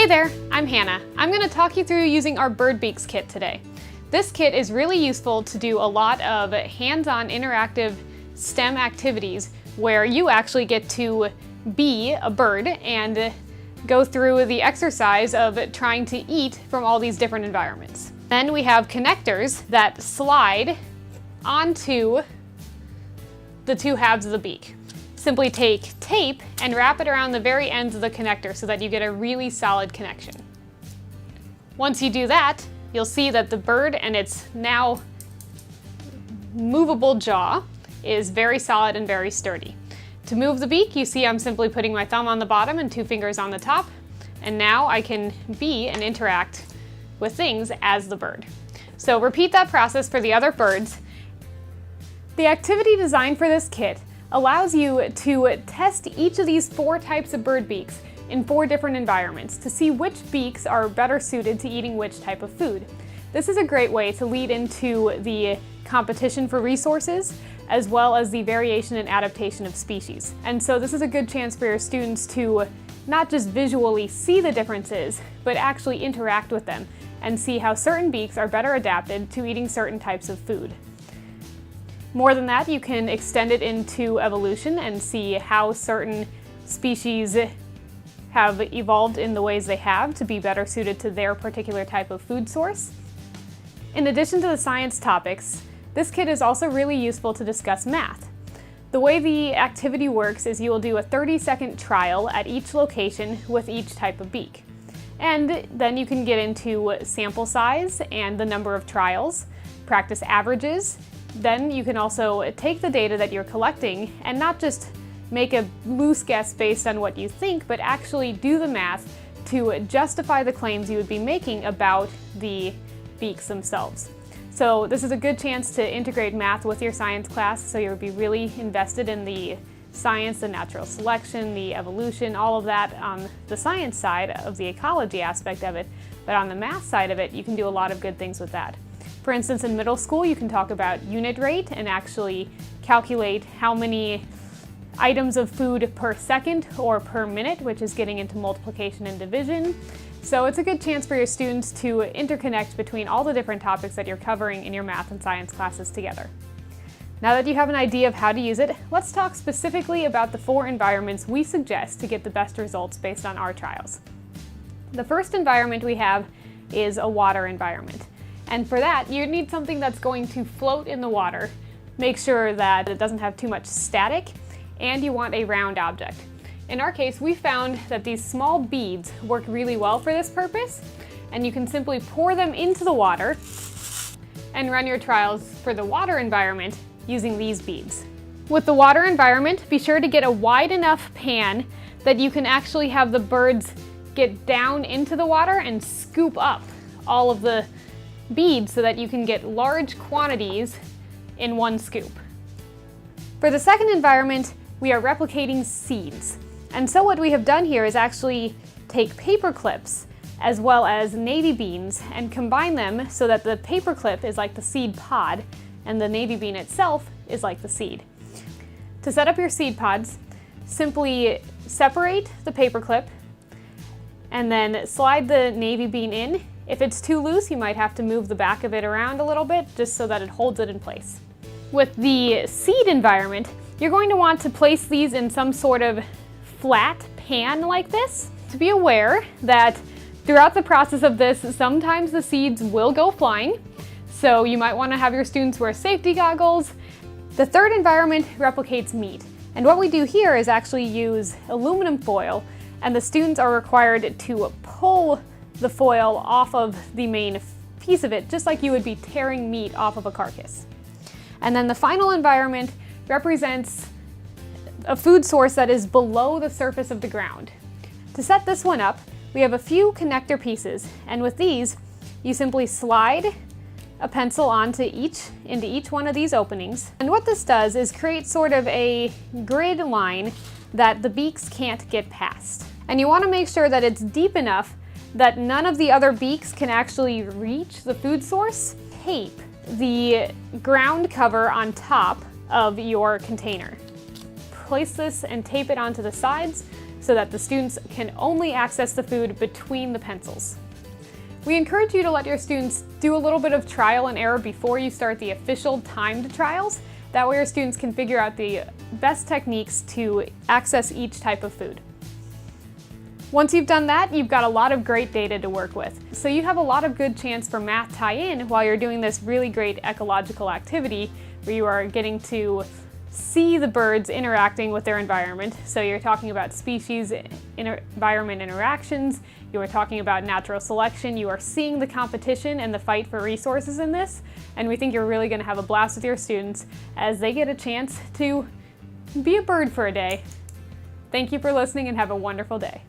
Hey there, I'm Hannah. I'm going to talk you through using our Bird Beaks kit today. This kit is really useful to do a lot of hands-on interactive STEM activities where you actually get to be a bird and go through the exercise of trying to eat from all these different environments. Then we have connectors that slide onto the two halves of the beak. Simply take tape and wrap it around the very ends of the connector so that you get a really solid connection. Once you do that, you'll see that the bird and its now movable jaw is very solid and very sturdy. To move the beak, you see I'm simply putting my thumb on the bottom and 2 fingers on the top, and now I can be and interact with things as the bird. So repeat that process for the other birds. The activity designed for this kit allows you to test each of these 4 types of bird beaks in 4 different environments to see which beaks are better suited to eating which type of food. This is a great way to lead into the competition for resources as well as the variation and adaptation of species. And so this is a good chance for your students to not just visually see the differences, but actually interact with them and see how certain beaks are better adapted to eating certain types of food. More than that, you can extend it into evolution and see how certain species have evolved in the ways they have to be better suited to their particular type of food source. In addition to the science topics, this kit is also really useful to discuss math. The way the activity works is you will do a 30-second trial at each location with each type of beak. And then you can get into sample size and the number of trials, practice averages. Then you can also take the data that you're collecting and not just make a loose guess based on what you think, but actually do the math to justify the claims you would be making about the beaks themselves. So this is a good chance to integrate math with your science class, so you'll be really invested in the science, the natural selection, the evolution, all of that on the science side of the ecology aspect of it. But on the math side of it, you can do a lot of good things with that. For instance, in middle school, you can talk about unit rate and actually calculate how many items of food per second or per minute, which is getting into multiplication and division. So it's a good chance for your students to interconnect between all the different topics that you're covering in your math and science classes together. Now that you have an idea of how to use it, let's talk specifically about the 4 environments we suggest to get the best results based on our trials. The first environment we have is a water environment. And for that, you need something that's going to float in the water. Make sure that it doesn't have too much static, and you want a round object. In our case, we found that these small beads work really well for this purpose, and you can simply pour them into the water and run your trials for the water environment using these beads. With the water environment, be sure to get a wide enough pan that you can actually have the birds get down into the water and scoop up all of the beads so that you can get large quantities in one scoop. For the second environment, we are replicating seeds. And so what we have done here is actually take paper clips as well as navy beans and combine them so that the paper clip is like the seed pod and the navy bean itself is like the seed. To set up your seed pods, simply separate the paper clip and then slide the navy bean in. If it's too loose, you might have to move the back of it around a little bit just so that it holds it in place. With the seed environment, you're going to want to place these in some sort of flat pan like this. To be aware that throughout the process of this, sometimes the seeds will go flying, so you might want to have your students wear safety goggles. The third environment replicates meat, and what we do here is actually use aluminum foil, and the students are required to pull the foil off of the main piece of it, just like you would be tearing meat off of a carcass. And then the final environment represents a food source that is below the surface of the ground. To set this one up, we have a few connector pieces, and with these, you simply slide a pencil into each one of these openings. And what this does is create sort of a grid line that the beaks can't get past. And you want to make sure that it's deep enough that none of the other beaks can actually reach the food source. Tape the ground cover on top of your container. Place this and tape it onto the sides so that the students can only access the food between the pencils. We encourage you to let your students do a little bit of trial and error before you start the official timed trials. That way your students can figure out the best techniques to access each type of food. Once you've done that, you've got a lot of great data to work with. So you have a lot of good chance for math tie-in while you're doing this really great ecological activity where you are getting to see the birds interacting with their environment. So you're talking about species environment interactions, you are talking about natural selection, you are seeing the competition and the fight for resources in this, and we think you're really going to have a blast with your students as they get a chance to be a bird for a day. Thank you for listening and have a wonderful day.